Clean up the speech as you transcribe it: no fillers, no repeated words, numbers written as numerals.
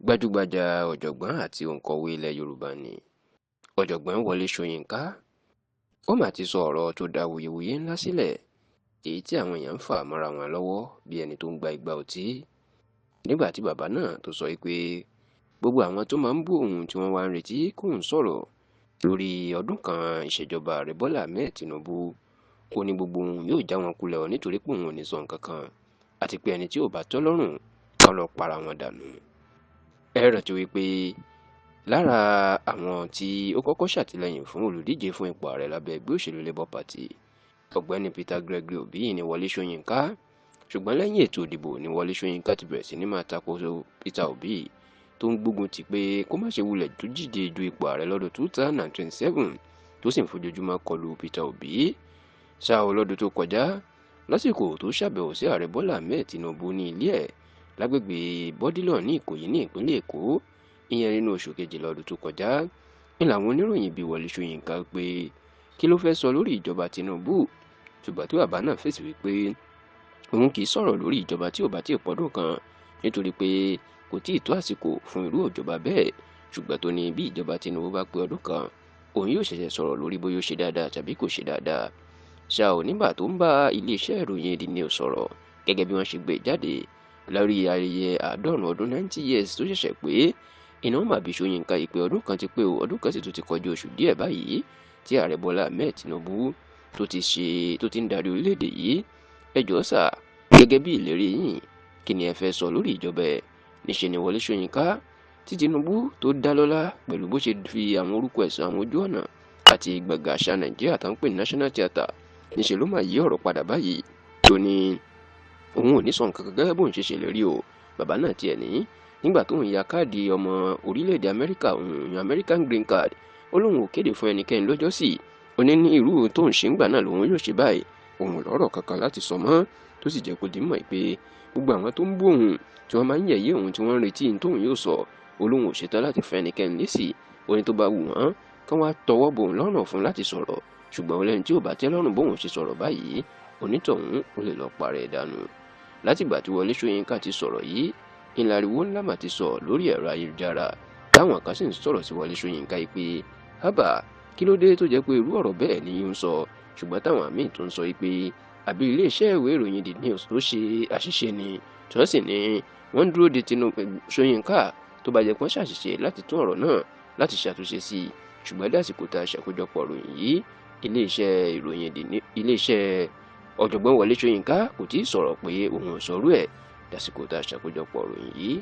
Gbajúgbajà ọ̀jọ̀gbọ́n àti òǹkọ̀wé ilẹ̀ Yorùbá ni ọ̀jọ̀gbọ́n Wọlé Ṣóyínká. Ó mà ti sọ ọ̀rọ̀ tó dá wuyewuye ńlá sílẹ̀, èyí tí àwọn èèyàn ń fà mọ́ra wọn lọ́wọ́ bí ẹni tó ń gba igbá ọtí. Nígbà tí bàbá náà tó sọ pé gbogbo àwọn tó máa ń bú òun tí wọ́n wá ń retí kóun sọ̀rọ̀ lórí ọdún kan ìṣèjọba ààrẹ Bọ́lá Ahmed Tinubu, ó ní gbogbo òun yóò já wọn kulẹ̀ nítorí pé òun ò ní sọ nǹkan kan, àti pé ẹni tí ò bá tọ́ lọ́rùn kán lọ para wọn dànù. Ẹ rántí wípé lára àwọn tí ó kọ́kọ́ ṣàtìlẹ́yìn fún olùdíje fún ipò ààrẹ lábẹ́ ẹgbẹ́ òṣèlú Labour Party, ọ̀gbẹ́ni Peter Gregory Obi ní Wọlé Ṣóyínká, ṣùgbọ́n lẹ́yìn ètò ìdìbò ní Wọlé Ṣóyínká ti bẹ̀rẹ̀ sí ní máa tako Peter Obi tó ń gbógun ti pé kó má ṣe wulẹ̀ tó díje du ipò ààrẹ lọ́dún 2027 tó sì ń fojoojúmọ́ kọlu Peter Obi. Ṣá o lọ́dún tó kọjá, lásìkò tó ṣàbẹ̀wò sí ààrẹ Bọ́lá Ahmed Tinubu ní ilé ẹ̀ lágbègbè Bọ́dílọ̀ ní Ìkòyí ní ìpínlẹ̀ Èkó, ìyẹn nínú oṣù kejìlá ọdún tó kọjá, ní làwọn oníròyìn bí Wọlé Ṣóyínká pé kí ló fẹ́ sọ lórí ìjọba Tinubu, ṣùgbọ́n tí bàbá náà fèsì wípé òun kì í sọ̀rọ̀ lórí ìjọba tí ò bá tí ì pọ́dún kan nítorí pé kò tí ì tó àsìkò fún irú ìjọba bẹ́ẹ̀, ṣùgbọ́n tó ní bí ìjọba Tinubu bá pé ọdún kan òun yóò ṣẹ̀ṣẹ̀ sọ̀rọ̀ lórí bóyá ó ṣe dáadáa tàbí kò ṣe dáadáa. Ṣá ò nígbà tó ń bá iléeṣẹ́ ìròyìn The News sọ̀rọ̀ gẹ́gẹ́ bí wọ́n ṣe gbé jáde lórí ayẹyẹ 90 ọdún 90 years tó ṣẹ̀ṣẹ̀ pé, iná mà bí Ṣóyínká ìpè ọdún kan ti pé o, ọdún kan sì tún ti kọjá oṣù díẹ̀ báyìí tí ààrẹ Bọ́lá Ahmed Tinubu tó ti ń darí orílẹ̀-èdè yìí. Ẹ jọ̀ọ́ sà, gẹ́gẹ́ bí ìlérí yín, kí ni ẹ fẹ́ sọ lórí ìjọba ẹ̀? Níṣe ni Wọlé Ṣóyínká tí Tinubu tó dá lọ́lá pẹ̀lú bó ṣe fi àwọn orúkọ ẹ̀sùn àwọn ojú ọ̀nà àti gbọ̀ngàn àṣà Nàìjíríà tó ń pè ní National Theatre, níṣe ló máa yí ọ̀rọ̀ padà báyìí tó ní òun ò ní sọ nǹkan kan gẹ́gẹ́ bóun ṣe ṣèlérí o. Bàbá náà tiẹ̀ ní nígbà tóun ya káàdì ọmọ orílẹ̀-èdè Amẹ́ríkà, òun American Green Card, ó lóun ò kéde fún ẹnikẹ́ni lọ́jọ́ sí, ó ní irú tóun ṣe ń gbà náà lòun yóò ṣe báyìí, òun lọ́rọ̀ kankan láti sọ mọ́, tó sì jẹ́ kó di mọ̀ pé gbogbo àwọn tó ń bú òun tí wọ́n máa ń yẹ̀yẹ́ òun tí wọ́n ń retí tóun yóò sọ, olóhùn ò ṣetán láti fẹ́ ẹnikẹ́ni lésì, ó ní tó bá wù wọ́n kán wá tọwọ́ bò òun lọ́rùn fún láti sọ̀rọ̀, ṣùgbọ́n lẹ́ni tí ò bá tẹ́ lọ́rùn bóun ṣe sọ̀rọ̀ báyìí, onítọ̀hún ó lè lọ parẹ́ dànù. Látìgbà tí Wọlé Ṣóyínká ti sọ̀rọ̀ yìí, ìlàríwó ńlá mà ti sọ lórí ẹ̀rọ ayélujára, táwọn kan sì ń sọ̀rọ̀ sí Wọlé Ṣóyínká pé hábà kí ló dé tó jẹ́ pé irú ọ̀rọ̀ bẹ́ẹ̀ ni ń sọ, ṣùgbọ́n táwọn míì tó ń sọ pé àbí iléeṣẹ́ ìwé ìròyìn The News tó ṣe àṣìṣe ni, tí wọ́n sì ní wọ́n ń dúró de Tinubu Ṣóyínká tó bá jẹ́ pọ́n ṣàṣìṣe láti tún ọ̀rọ̀ náà láti ṣàtúnṣe sí i, ṣùgbọ́n dásìkò tá a ṣàkójọpọ̀ ròyìn yìí, iléeṣẹ́ ọ̀jọ̀gbọ́n Wọlé Ṣóyínká kò tí ì sọ̀rọ̀ pé òun ò sọrú ẹ̀ dásìkò tá a ṣàkójọpọ̀ ròyìn yìí.